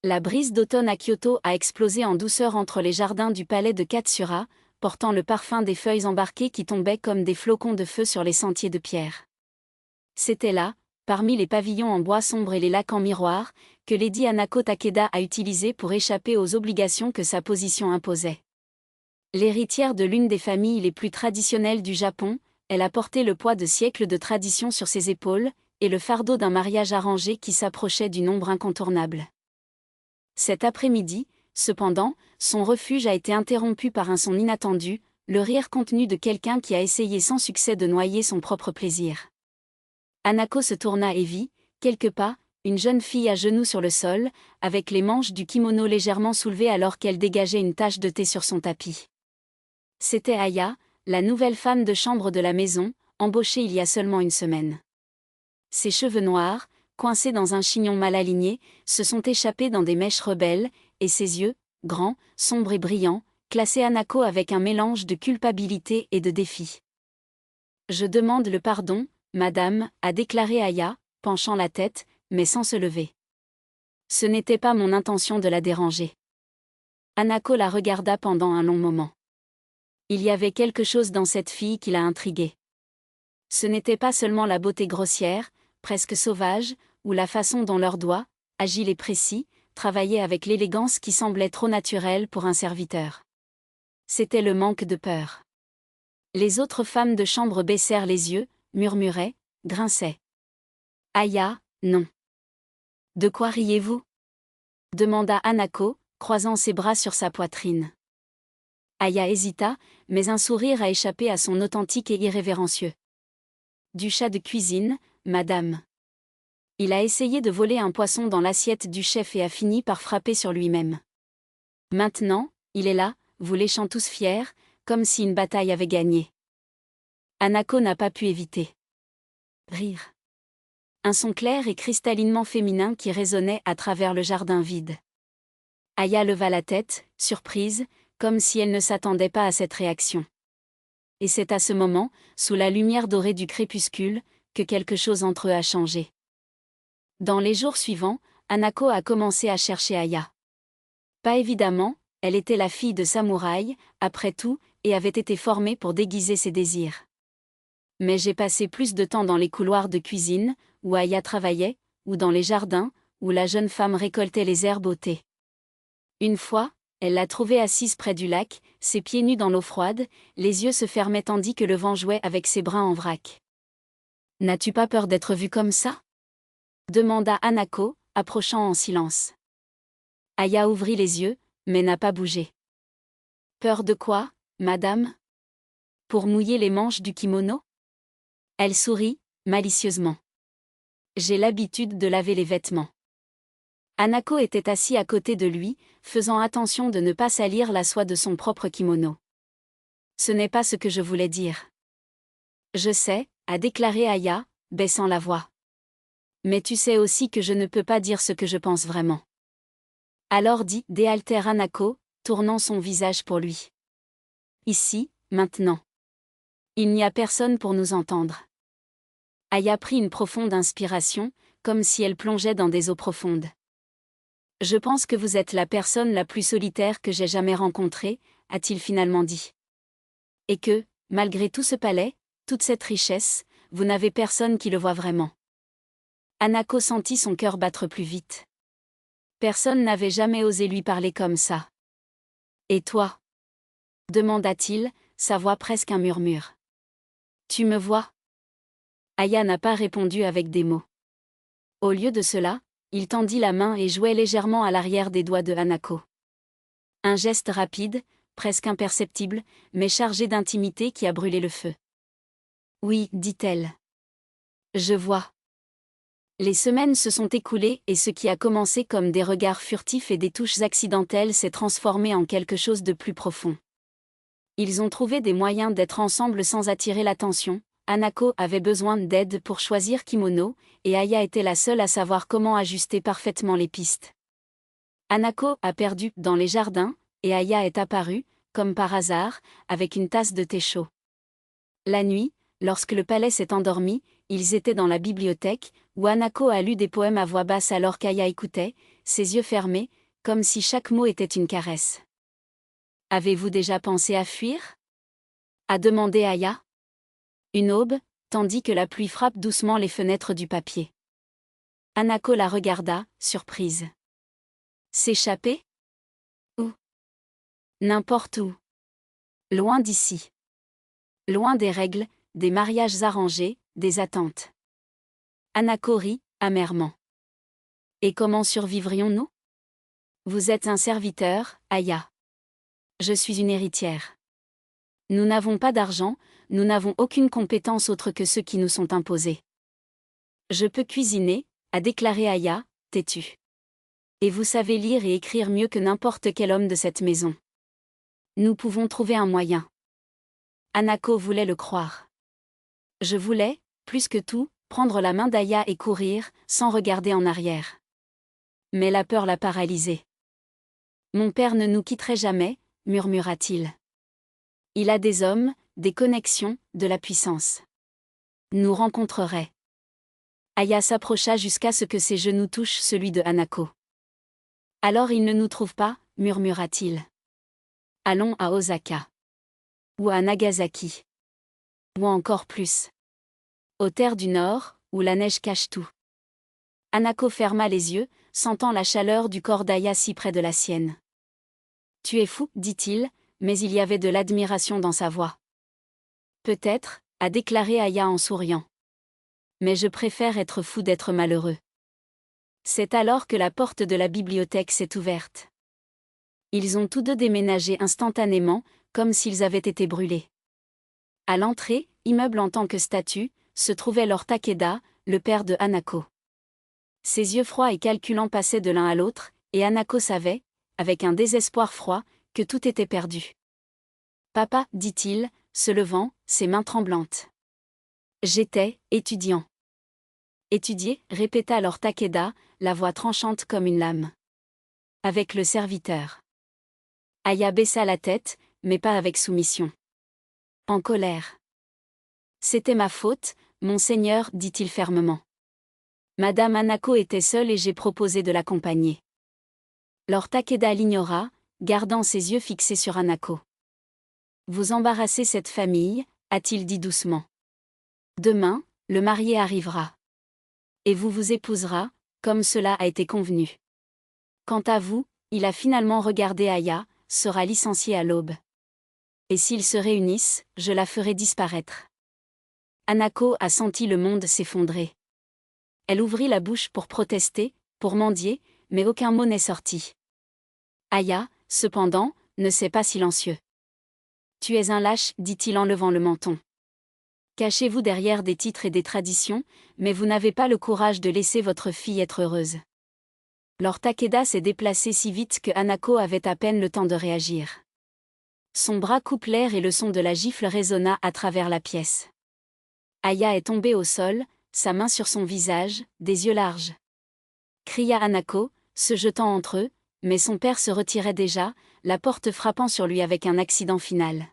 La brise d'automne à Kyoto a explosé en douceur entre les jardins du palais de Katsura, portant le parfum des feuilles embarquées qui tombaient comme des flocons de feu sur les sentiers de pierre. C'était là, parmi les pavillons en bois sombre et les lacs en miroir, que Lady Hanako Takeda a utilisé pour échapper aux obligations que sa position imposait. L'héritière de l'une des familles les plus traditionnelles du Japon, elle a porté le poids de siècles de tradition sur ses épaules, et le fardeau d'un mariage arrangé qui s'approchait du nombre incontournable. Cet après-midi, cependant, son refuge a été interrompu par un son inattendu, le rire contenu de quelqu'un qui a essayé sans succès de noyer son propre plaisir. Hanako se tourna et vit, quelque pas, une jeune fille à genoux sur le sol, avec les manches du kimono légèrement soulevées alors qu'elle dégageait une tache de thé sur son tapis. C'était Aya, la nouvelle femme de chambre de la maison, embauchée il y a seulement une semaine. Ses cheveux noirs, coincés dans un chignon mal aligné, se sont échappés dans des mèches rebelles, et ses yeux, grands, sombres et brillants, classaient Hanako avec un mélange de culpabilité et de défi. « Je demande le pardon, madame », a déclaré Aya, penchant la tête, mais sans se lever. Ce n'était pas mon intention de la déranger. Hanako la regarda pendant un long moment. Il y avait quelque chose dans cette fille qui l'a intriguée. Ce n'était pas seulement la beauté grossière, presque sauvage, ou la façon dont leurs doigts, agiles et précis, travaillaient avec l'élégance qui semblait trop naturelle pour un serviteur. C'était le manque de peur. Les autres femmes de chambre baissèrent les yeux, murmuraient, grinçaient. Aya, non. De quoi riez-vous ? Demanda Hanako, croisant ses bras sur sa poitrine. Aya hésita, mais un sourire a échappé à son authentique et irrévérencieux. Du chat de cuisine, madame. Il a essayé de voler un poisson dans l'assiette du chef et a fini par frapper sur lui-même. Maintenant, il est là, vous léchant tous fiers, comme si une bataille avait gagné. Hanako n'a pas pu éviter. Rire. Un son clair et cristallinement féminin qui résonnait à travers le jardin vide. Aya leva la tête, surprise, comme si elle ne s'attendait pas à cette réaction. Et c'est à ce moment, sous la lumière dorée du crépuscule, que quelque chose entre eux a changé. Dans les jours suivants, Hanako a commencé à chercher Aya. Pas évidemment, elle était la fille de samouraï, après tout, et avait été formée pour déguiser ses désirs. Mais j'ai passé plus de temps dans les couloirs de cuisine, où Aya travaillait, ou dans les jardins, où la jeune femme récoltait les herbes au thé. Une fois, elle l'a trouvée assise près du lac, ses pieds nus dans l'eau froide, les yeux se fermaient tandis que le vent jouait avec ses brins en vrac. « N'as-tu pas peur d'être vue comme ça ?» demanda Hanako, approchant en silence. Aya ouvrit les yeux, mais n'a pas bougé. « Peur de quoi, madame ? Pour mouiller les manches du kimono ?» Elle sourit, malicieusement. « J'ai l'habitude de laver les vêtements. » Hanako était assis à côté de lui, faisant attention de ne pas salir la soie de son propre kimono. « Ce n'est pas ce que je voulais dire. »« Je sais, » a déclaré Aya, baissant la voix. « Mais tu sais aussi que je ne peux pas dire ce que je pense vraiment. » Alors déaltère Hanako, tournant son visage pour lui. « Ici, maintenant. Il n'y a personne pour nous entendre. » Aya prit une profonde inspiration, comme si elle plongeait dans des eaux profondes. « Je pense que vous êtes la personne la plus solitaire que j'ai jamais rencontrée, » a-t-il finalement dit. « Et que, malgré tout ce palais, toute cette richesse, vous n'avez personne qui le voit vraiment. » Hanako sentit son cœur battre plus vite. Personne n'avait jamais osé lui parler comme ça. « Et toi ?» demanda-t-il, sa voix presque un murmure. « Tu me vois ?» Aya n'a pas répondu avec des mots. Au lieu de cela, il tendit la main et jouait légèrement à l'arrière des doigts de Hanako. Un geste rapide, presque imperceptible, mais chargé d'intimité qui a brûlé le feu. « Oui, dit-elle. Je vois. » Les semaines se sont écoulées et ce qui a commencé comme des regards furtifs et des touches accidentelles s'est transformé en quelque chose de plus profond. Ils ont trouvé des moyens d'être ensemble sans attirer l'attention. Hanako avait besoin d'aide pour choisir kimono, et Aya était la seule à savoir comment ajuster parfaitement les pistes. Hanako a perdu dans les jardins, et Aya est apparue, comme par hasard, avec une tasse de thé chaud. La nuit, lorsque le palais s'est endormi, ils étaient dans la bibliothèque, où Hanako a lu des poèmes à voix basse alors qu'Aya écoutait, ses yeux fermés, comme si chaque mot était une caresse. « Avez-vous déjà pensé à fuir ?» a demandé Aya. Une aube, tandis que la pluie frappe doucement les fenêtres du papier. Hanako la regarda, surprise. S'échapper ? Où ? N'importe où. Loin d'ici. Loin des règles, des mariages arrangés, des attentes. Hanako rit, amèrement. Et comment survivrions-nous ? Vous êtes un serviteur, Aya. Je suis une héritière. Nous n'avons pas d'argent, nous n'avons aucune compétence autre que ceux qui nous sont imposés. Je peux cuisiner, a déclaré Aya, têtue. Et vous savez lire et écrire mieux que n'importe quel homme de cette maison. Nous pouvons trouver un moyen. Hanako voulait le croire. Je voulais, plus que tout, prendre la main d'Aya et courir, sans regarder en arrière. Mais la peur l'a paralysée. Mon père ne nous quitterait jamais, murmura-t-il. Il a des hommes, des connexions, de la puissance. Nous rencontrerait. Aya s'approcha jusqu'à ce que ses genoux touchent celui de Hanako. Alors il ne nous trouve pas, murmura-t-il. Allons à Osaka. Ou à Nagasaki. Ou encore plus. Aux terres du Nord, où la neige cache tout. Hanako ferma les yeux, sentant la chaleur du corps d'Aya si près de la sienne. Tu es fou, dit-il, mais il y avait de l'admiration dans sa voix. Peut-être, a déclaré Aya en souriant. Mais je préfère être fou d'être malheureux. C'est alors que la porte de la bibliothèque s'est ouverte. Ils ont tous deux déménagé instantanément, comme s'ils avaient été brûlés. À l'entrée, immeuble en tant que statue, se trouvait Lord Takeda, le père de Hanako. Ses yeux froids et calculants passaient de l'un à l'autre, et Hanako savait, avec un désespoir froid, que tout était perdu. Papa, dit-il, se levant, ses mains tremblantes. J'étais étudiant. Étudier, répéta Lord Takeda, la voix tranchante comme une lame. Avec le serviteur. Aya baissa la tête, mais pas avec soumission. En colère. C'était ma faute, monseigneur, dit-il fermement. Madame Hanako était seule et j'ai proposé de l'accompagner. Lord Takeda l'ignora, gardant ses yeux fixés sur Hanako. Vous embarrassez cette famille, a-t-il dit doucement. Demain, le marié arrivera. Et vous épousera, comme cela a été convenu. Quant à vous, il a finalement regardé Aya, sera licencié à l'aube. Et s'ils se réunissent, je la ferai disparaître. Hanako a senti le monde s'effondrer. Elle ouvrit la bouche pour protester, pour mendier, mais aucun mot n'est sorti. Aya, cependant, ne s'est pas silencieux. Tu es un lâche, dit-il en levant le menton. Cachez-vous derrière des titres et des traditions, mais vous n'avez pas le courage de laisser votre fille être heureuse. Lord Takeda s'est déplacé si vite que Hanako avait à peine le temps de réagir. Son bras coupe l'air et le son de la gifle résonna à travers la pièce. Aya est tombée au sol, sa main sur son visage, des yeux larges. Cria Hanako, se jetant entre eux, mais son père se retirait déjà, la porte frappant sur lui avec un accident final.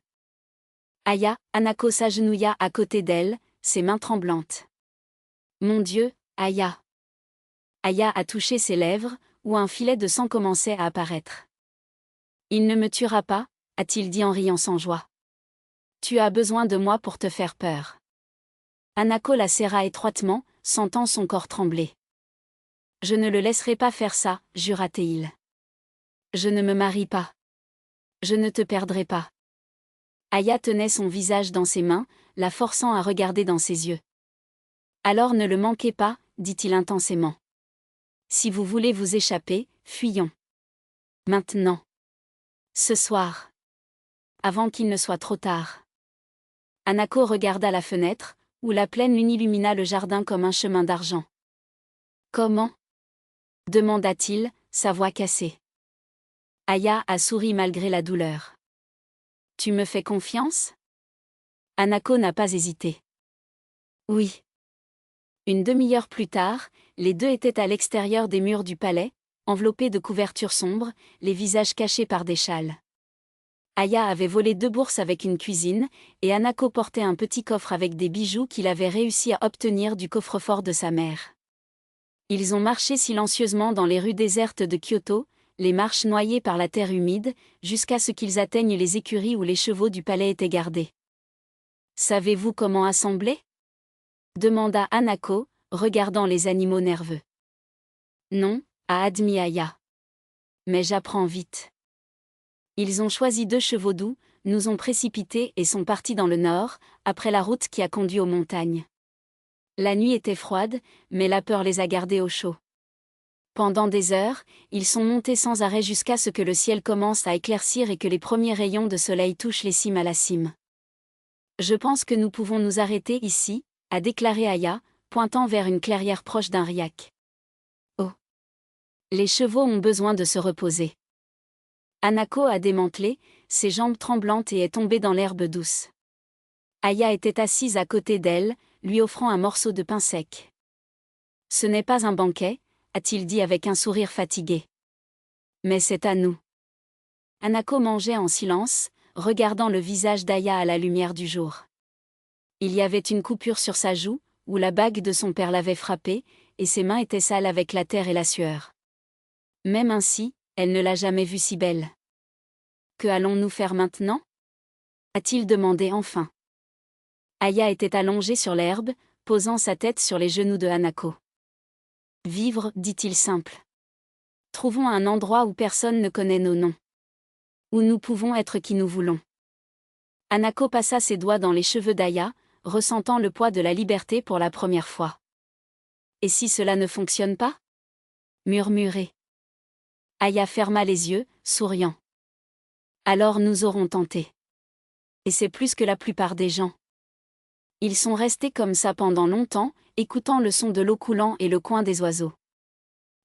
Aya, Hanako s'agenouilla à côté d'elle, ses mains tremblantes. Mon Dieu, Aya. Aya a touché ses lèvres, où un filet de sang commençait à apparaître. Il ne me tuera pas, a-t-il dit en riant sans joie. Tu as besoin de moi pour te faire peur. Hanako la serra étroitement, sentant son corps trembler. Je ne le laisserai pas faire ça, jura-t-il. Je ne me marie pas. Je ne te perdrai pas. Aya tenait son visage dans ses mains, la forçant à regarder dans ses yeux. Alors ne le manquez pas, dit-il intensément. Si vous voulez vous échapper, fuyons. Maintenant. Ce soir. Avant qu'il ne soit trop tard. Hanako regarda la fenêtre, où la pleine lune illumina le jardin comme un chemin d'argent. Comment ? Demanda-t-il, sa voix cassée. Aya a souri malgré la douleur. Tu me fais confiance ? Hanako n'a pas hésité. Oui. Une demi-heure plus tard, les deux étaient à l'extérieur des murs du palais, enveloppés de couvertures sombres, les visages cachés par des châles. Aya avait volé 2 bourses avec une cuisine, et Hanako portait un petit coffre avec des bijoux qu'il avait réussi à obtenir du coffre-fort de sa mère. Ils ont marché silencieusement dans les rues désertes de Kyoto, les marches noyées par la terre humide, jusqu'à ce qu'ils atteignent les écuries où les chevaux du palais étaient gardés. « Savez-vous comment assembler ?» demanda Hanako, regardant les animaux nerveux. « Non, » a admis Aya. « Mais j'apprends vite. » Ils ont choisi 2 chevaux doux, nous ont précipités et sont partis dans le nord, après la route qui a conduit aux montagnes. La nuit était froide, mais la peur les a gardés au chaud. Pendant des heures, ils sont montés sans arrêt jusqu'à ce que le ciel commence à éclaircir et que les premiers rayons de soleil touchent les cimes à la cime. « Je pense que nous pouvons nous arrêter ici, » a déclaré Aya, pointant vers une clairière proche d'un riac. « Oh. Les chevaux ont besoin de se reposer. » Hanako a démantelé, ses jambes tremblantes et est tombée dans l'herbe douce. Aya était assise à côté d'elle, lui offrant un morceau de pain sec. « Ce n'est pas un banquet, » a-t-il dit avec un sourire fatigué. « Mais c'est à nous. » Hanako mangeait en silence, regardant le visage d'Aya à la lumière du jour. Il y avait une coupure sur sa joue, où la bague de son père l'avait frappée, et ses mains étaient sales avec la terre et la sueur. Même ainsi, elle ne l'a jamais vue si belle. « Que allons-nous faire maintenant ?» a-t-il demandé enfin. Aya était allongée sur l'herbe, posant sa tête sur les genoux de Hanako. « Vivre, dit-il simple. Trouvons un endroit où personne ne connaît nos noms. Où nous pouvons être qui nous voulons. » Hanako passa ses doigts dans les cheveux d'Aya, ressentant le poids de la liberté pour la première fois. « Et si cela ne fonctionne pas ?» murmurait. Aya ferma les yeux, souriant. « Alors nous aurons tenté. Et c'est plus que la plupart des gens. » Ils sont restés comme ça pendant longtemps, écoutant le son de l'eau coulant et le coin des oiseaux.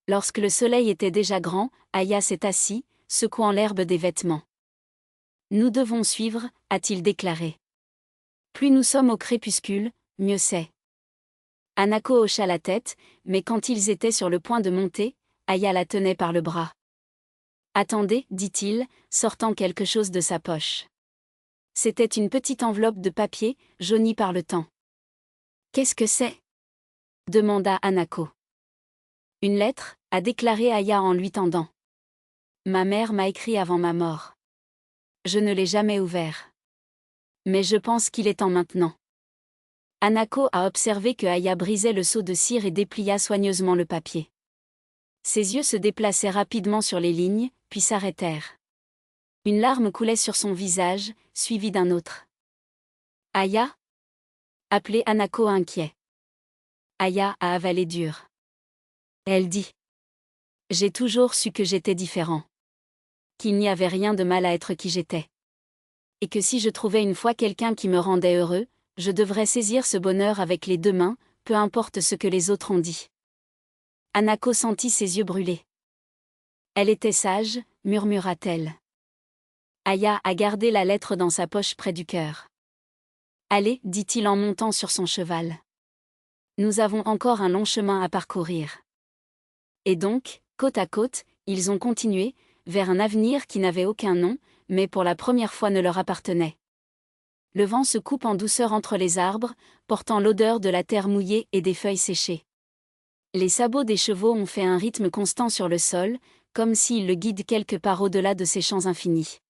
Lorsque le soleil était déjà grand, Aya s'est assis, secouant l'herbe des vêtements. « Nous devons suivre, » a-t-il déclaré. « Plus nous sommes au crépuscule, mieux c'est. » Hanako hocha la tête, mais quand ils étaient sur le point de monter, Aya la tenait par le bras. « Attendez, dit-il, sortant quelque chose de sa poche. C'était une petite enveloppe de papier, jaunie par le temps. « Qu'est-ce que c'est ?» demanda Hanako. « Une lettre, » a déclaré Aya en lui tendant. « Ma mère m'a écrit avant ma mort. Je ne l'ai jamais ouvert. Mais je pense qu'il est temps maintenant. » Hanako a observé que Aya brisait le seau de cire et déplia soigneusement le papier. Ses yeux se déplaçaient rapidement sur les lignes, puis s'arrêtèrent. Une larme coulait sur son visage, suivie d'un autre. « Aya » appelait Hanako inquiet. Aya a avalé dur. Elle dit. « J'ai toujours su que j'étais différent. Qu'il n'y avait rien de mal à être qui j'étais. Et que si je trouvais une fois quelqu'un qui me rendait heureux, je devrais saisir ce bonheur avec les 2 mains, peu importe ce que les autres ont dit. » Hanako sentit ses yeux brûler. « Elle était sage, » murmura-t-elle. Aya a gardé la lettre dans sa poche près du cœur. « Allez, dit-il en montant sur son cheval. Nous avons encore un long chemin à parcourir. » Et donc, côte à côte, ils ont continué, vers un avenir qui n'avait aucun nom, mais pour la première fois ne leur appartenait. Le vent se coupe en douceur entre les arbres, portant l'odeur de la terre mouillée et des feuilles séchées. Les sabots des chevaux ont fait un rythme constant sur le sol, comme s'ils le guident quelque part au-delà de ces champs infinis.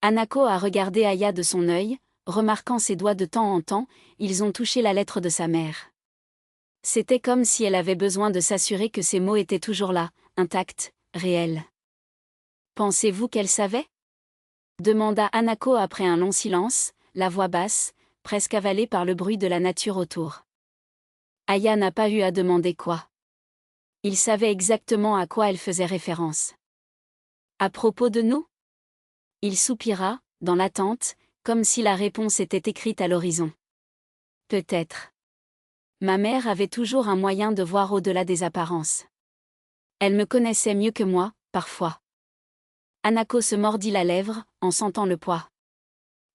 Hanako a regardé Aya de son œil, remarquant ses doigts de temps en temps, ils ont touché la lettre de sa mère. C'était comme si elle avait besoin de s'assurer que ces mots étaient toujours là, intacts, réels. « Pensez-vous qu'elle savait ?» demanda Hanako après un long silence, la voix basse, presque avalée par le bruit de la nature autour. Aya n'a pas eu à demander quoi. Il savait exactement à quoi elle faisait référence. « À propos de nous ?» Il soupira, dans l'attente, comme si la réponse était écrite à l'horizon. « Peut-être. Ma mère avait toujours un moyen de voir au-delà des apparences. Elle me connaissait mieux que moi, parfois. » Hanako se mordit la lèvre, en sentant le poids.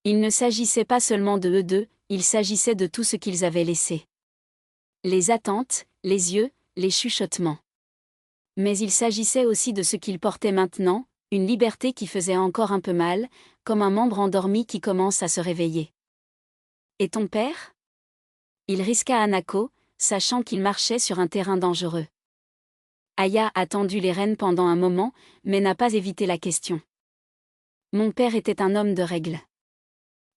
Il ne s'agissait pas seulement de eux deux, il s'agissait de tout ce qu'ils avaient laissé. Les attentes, les yeux, les chuchotements. Mais il s'agissait aussi de ce qu'ils portaient maintenant, Une liberté qui faisait encore un peu mal, comme un membre endormi qui commence à se réveiller. Et ton père ? Il risqua Hanako, sachant qu'il marchait sur un terrain dangereux. Aya a tendu les rênes pendant un moment, mais n'a pas évité la question. Mon père était un homme de règle.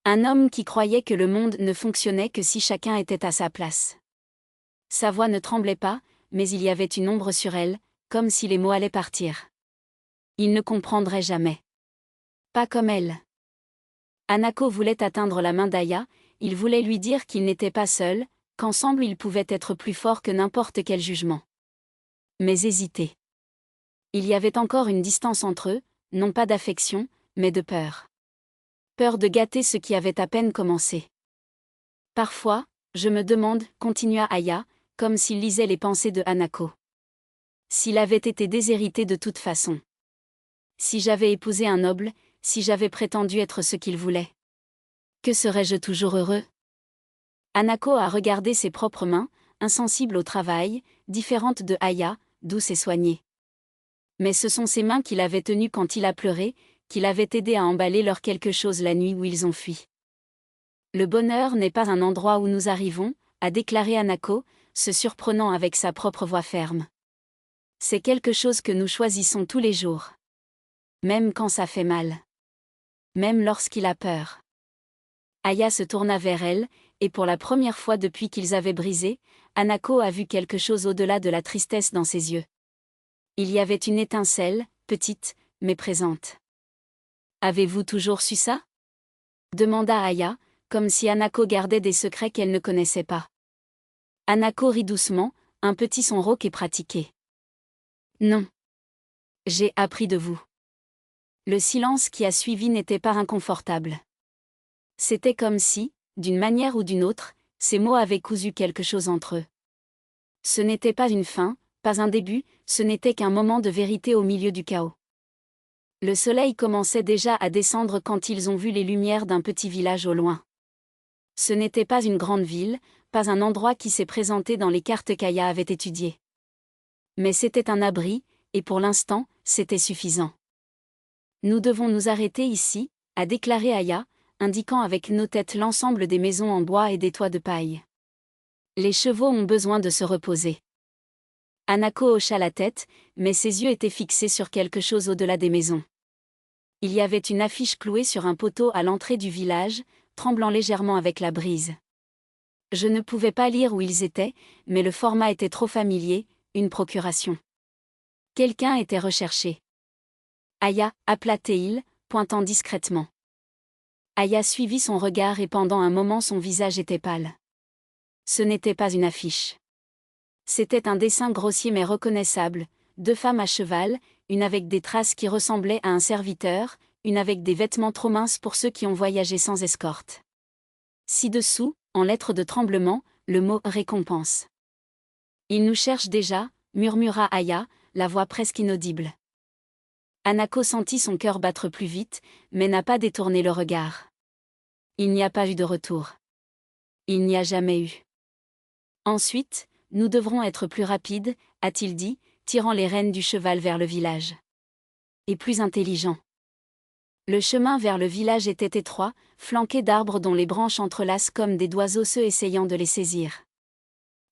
Un homme qui croyait que le monde ne fonctionnait que si chacun était à sa place. Sa voix ne tremblait pas, mais il y avait une ombre sur elle, comme si les mots allaient partir. Il ne comprendrait jamais. Pas comme elle. Hanako voulait atteindre la main d'Aya, il voulait lui dire qu'il n'était pas seul, qu'ensemble ils pouvaient être plus forts que n'importe quel jugement. Mais hésiter. Il y avait encore une distance entre eux, non pas d'affection, mais de peur. Peur de gâter ce qui avait à peine commencé. Parfois, je me demande, continua Aya, comme s'il lisait les pensées de Hanako. S'il avait été déshérité de toute façon. Si j'avais épousé un noble, si j'avais prétendu être ce qu'il voulait. Que serais-je toujours heureux ? Hanako a regardé ses propres mains, insensibles au travail, différentes de Aya, douces et soignées. Mais ce sont ses mains qu'il avait tenues quand il a pleuré, qu'il avait aidé à emballer leur quelque chose la nuit où ils ont fui. Le bonheur n'est pas un endroit où nous arrivons, a déclaré Hanako, se surprenant avec sa propre voix ferme. C'est quelque chose que nous choisissons tous les jours. Même quand ça fait mal. Même lorsqu'il a peur. Aya se tourna vers elle, et pour la première fois depuis qu'ils avaient brisé, Hanako a vu quelque chose au-delà de la tristesse dans ses yeux. Il y avait une étincelle, petite, mais présente. Avez-vous toujours su ça ? Demanda Aya, comme si Hanako gardait des secrets qu'elle ne connaissait pas. Hanako rit doucement, un petit son rauque et pratiqué. Non. J'ai appris de vous. Le silence qui a suivi n'était pas inconfortable. C'était comme si, d'une manière ou d'une autre, ces mots avaient cousu quelque chose entre eux. Ce n'était pas une fin, pas un début, ce n'était qu'un moment de vérité au milieu du chaos. Le soleil commençait déjà à descendre quand ils ont vu les lumières d'un petit village au loin. Ce n'était pas une grande ville, pas un endroit qui s'est présenté dans les cartes qu'Aya avait étudiées. Mais c'était un abri, et pour l'instant, c'était suffisant. Nous devons nous arrêter ici, a déclaré Aya, indiquant avec nos têtes l'ensemble des maisons en bois et des toits de paille. Les chevaux ont besoin de se reposer. Hanako hocha la tête, mais ses yeux étaient fixés sur quelque chose au-delà des maisons. Il y avait une affiche clouée sur un poteau à l'entrée du village, tremblant légèrement avec la brise. Je ne pouvais pas lire où ils étaient, mais le format était trop familier, une procuration. Quelqu'un était recherché. Aya, appela Teil, pointant discrètement. Aya suivit son regard et pendant un moment son visage était pâle. Ce n'était pas une affiche. C'était un dessin grossier mais reconnaissable, deux femmes à cheval, une avec des traces qui ressemblaient à un serviteur, une avec des vêtements trop minces pour ceux qui ont voyagé sans escorte. Ci-dessous, en lettres de tremblement, le mot « récompense ». Il nous cherche déjà, murmura Aya, la voix presque inaudible. Hanako sentit son cœur battre plus vite, mais n'a pas détourné le regard. Il n'y a pas eu de retour. Il n'y a jamais eu. Ensuite, nous devrons être plus rapides, a-t-il dit, tirant les rênes du cheval vers le village. Et plus intelligent. Le chemin vers le village était étroit, flanqué d'arbres dont les branches entrelacent comme des doigts osseux essayant de les saisir.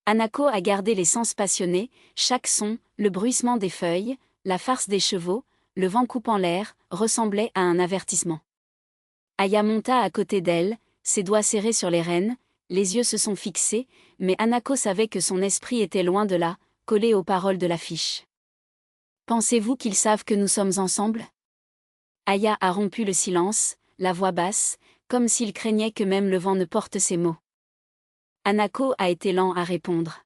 Hanako a gardé les sens passionnés, chaque son, le bruissement des feuilles, la farce des chevaux, le vent coupant l'air, ressemblait à un avertissement. Aya monta à côté d'elle, ses doigts serrés sur les rênes, les yeux se sont fixés, mais Hanako savait que son esprit était loin de là, collé aux paroles de l'affiche. Pensez-vous qu'ils savent que nous sommes ensemble ? Aya a rompu le silence, la voix basse, comme s'il craignait que même le vent ne porte ses mots. Hanako a été lent à répondre.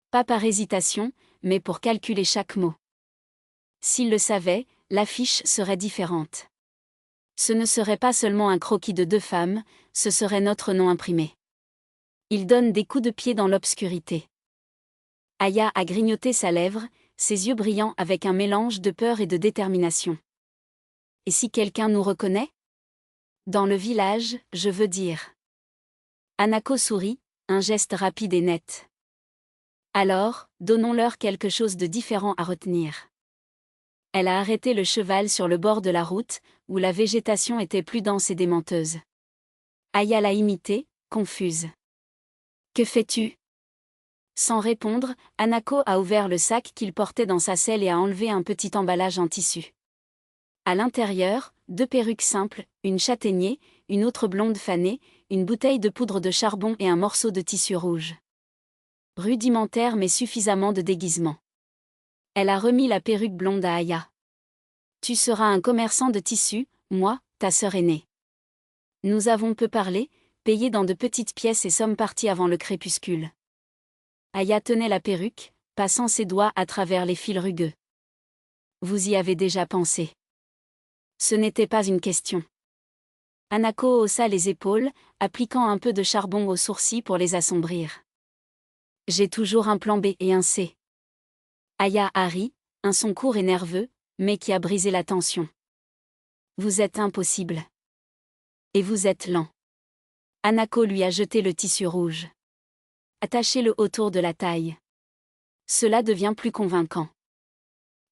Pas par hésitation, mais pour calculer chaque mot. S'il le savait, l'affiche serait différente. Ce ne serait pas seulement un croquis de deux femmes, ce serait notre nom imprimé. Il donne des coups de pied dans l'obscurité. Aya a grignoté sa lèvre, ses yeux brillants avec un mélange de peur et de détermination. Et si quelqu'un nous reconnaît ? Dans le village, je veux dire. Hanako sourit, un geste rapide et net. Alors, donnons-leur quelque chose de différent à retenir. Elle a arrêté le cheval sur le bord de la route, où la végétation était plus dense et démenteuse. Aya l'a imité, confuse. Que fais-tu? Sans répondre, Hanako a ouvert le sac qu'il portait dans sa selle et a enlevé un petit emballage en tissu. À l'intérieur, 2 perruques simples, une châtaignée, une autre blonde fanée, une bouteille de poudre de charbon et un morceau de tissu rouge. Rudimentaire mais suffisamment de déguisement. Elle a remis la perruque blonde à Aya. Tu seras un commerçant de tissu, moi, ta sœur aînée. Nous avons peu parlé, payé dans de petites pièces et sommes partis avant le crépuscule. Aya tenait la perruque, passant ses doigts à travers les fils rugueux. Vous y avez déjà pensé. Ce n'était pas une question. Hanako haussa les épaules, appliquant un peu de charbon aux sourcils pour les assombrir. J'ai toujours un plan B et un C. Aya a ri, un son court et nerveux, mais qui a brisé la tension. Vous êtes impossible. Et vous êtes lent. Hanako lui a jeté le tissu rouge. Attachez-le autour de la taille. Cela devient plus convaincant.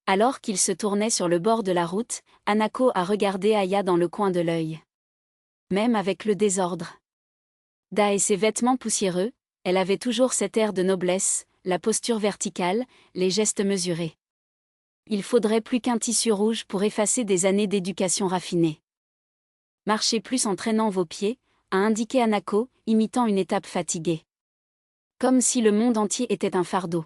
Alors qu'il se tournait sur le bord de la route, Hanako a regardé Aya dans le coin de l'œil. Même avec le désordre d'A et ses vêtements poussiéreux, elle avait toujours cet air de noblesse, la posture verticale, les gestes mesurés. Il faudrait plus qu'un tissu rouge pour effacer des années d'éducation raffinée. Marchez plus en traînant vos pieds, a indiqué Hanako, imitant une étape fatiguée. Comme si le monde entier était un fardeau.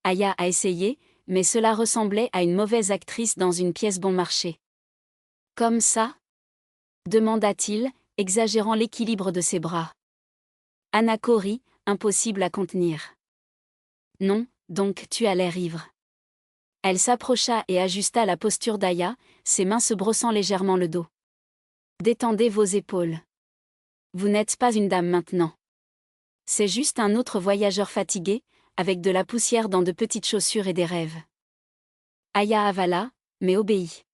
Aya a essayé, mais cela ressemblait à une mauvaise actrice dans une pièce bon marché. Comme ça? Demanda-t-il, exagérant l'équilibre de ses bras. Hanako rit, impossible à contenir. Non, donc tu as l'air ivre. Elle s'approcha et ajusta la posture d'Aya, ses mains se brossant légèrement le dos. Détendez vos épaules. Vous n'êtes pas une dame maintenant. C'est juste un autre voyageur fatigué, avec de la poussière dans de petites chaussures et des rêves. Aya avala, mais obéit.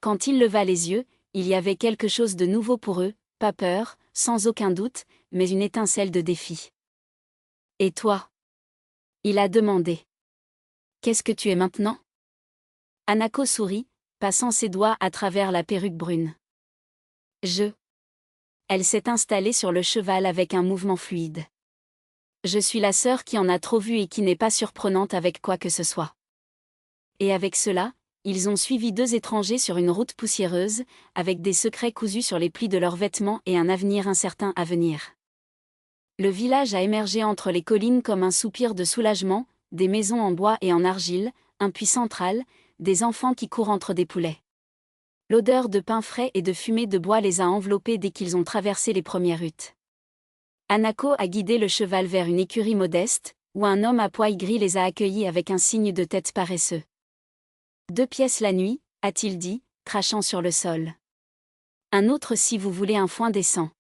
Quand il leva les yeux, il y avait quelque chose de nouveau pour eux, pas peur, sans aucun doute, mais une étincelle de défi. Et toi? Il a demandé. Qu'est-ce que tu es maintenant? Hanako sourit, passant ses doigts à travers la perruque brune. Elle s'est installée sur le cheval avec un mouvement fluide. Je suis la sœur qui en a trop vu et qui n'est pas surprenante avec quoi que ce soit. Et avec cela, ils ont suivi 2 étrangers sur une route poussiéreuse, avec des secrets cousus sur les plis de leurs vêtements et un avenir incertain à venir. Le village a émergé entre les collines comme un soupir de soulagement, des maisons en bois et en argile, un puits central, des enfants qui courent entre des poulets. L'odeur de pain frais et de fumée de bois les a enveloppés dès qu'ils ont traversé les premières huttes. Hanako a guidé le cheval vers une écurie modeste, où un homme à poil gris les a accueillis avec un signe de tête paresseux. 2 pièces la nuit, a-t-il dit, crachant sur le sol. Un autre si vous voulez un foin décent.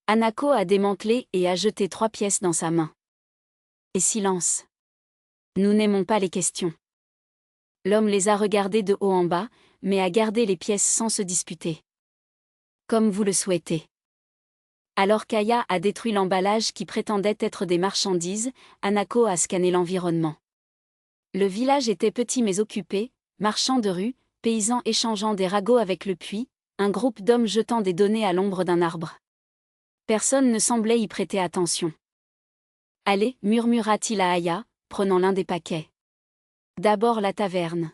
Hanako a démantelé et a jeté 3 pièces dans sa main. Et silence. Nous n'aimons pas les questions. L'homme les a regardées de haut en bas, mais a gardé les pièces sans se disputer. Comme vous le souhaitez. Alors qu'Aya a détruit l'emballage qui prétendait être des marchandises, Hanako a scanné l'environnement. Le village était petit mais occupé, marchands de rue, paysans échangeant des ragots avec le puits, un groupe d'hommes jetant des données à l'ombre d'un arbre. Personne ne semblait y prêter attention. Allez, murmura-t-il à Aya, prenant l'un des paquets. D'abord la taverne.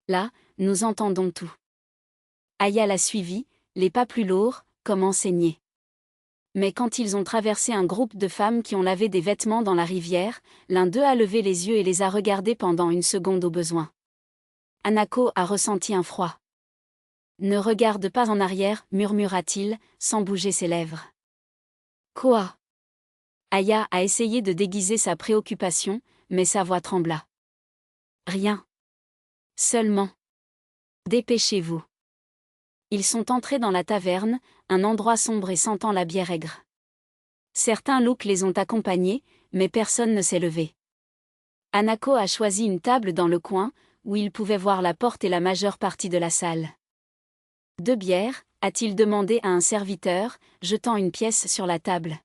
Là, nous entendons tout. Aya l'a suivi, les pas plus lourds, comme enseigné. Mais quand ils ont traversé un groupe de femmes qui ont lavé des vêtements dans la rivière, l'un d'eux a levé les yeux et les a regardés pendant une seconde au besoin. Hanako a ressenti un froid. Ne regarde pas en arrière, murmura-t-il, sans bouger ses lèvres. Quoi? Aya a essayé de déguiser sa préoccupation, mais sa voix trembla. Rien. Seulement. Dépêchez-vous. Ils sont entrés dans la taverne, un endroit sombre et sentant la bière aigre. Certains loups les ont accompagnés, mais personne ne s'est levé. Hanako a choisi une table dans le coin, où il pouvait voir la porte et la majeure partie de la salle. 2 bières, a-t-il demandé à un serviteur, jetant une pièce sur la table.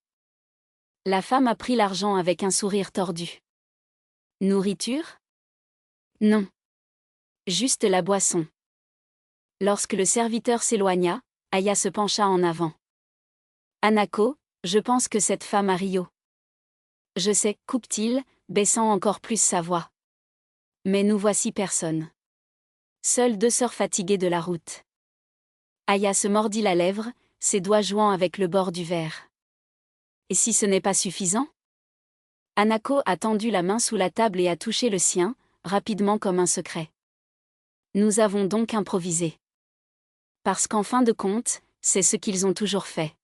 La femme a pris l'argent avec un sourire tordu. Nourriture? Non. Juste la boisson. Lorsque le serviteur s'éloigna, Aya se pencha en avant. Hanako, je pense que cette femme a Rio. Je sais, coupe-t-il, baissant encore plus sa voix. Mais nous voici personne. Seules deux sœurs fatiguées de la route. Aya se mordit la lèvre, ses doigts jouant avec le bord du verre. Et si ce n'est pas suffisant? Hanako a tendu la main sous la table et a touché le sien, rapidement comme un secret. Nous avons donc improvisé. Parce qu'en fin de compte, c'est ce qu'ils ont toujours fait.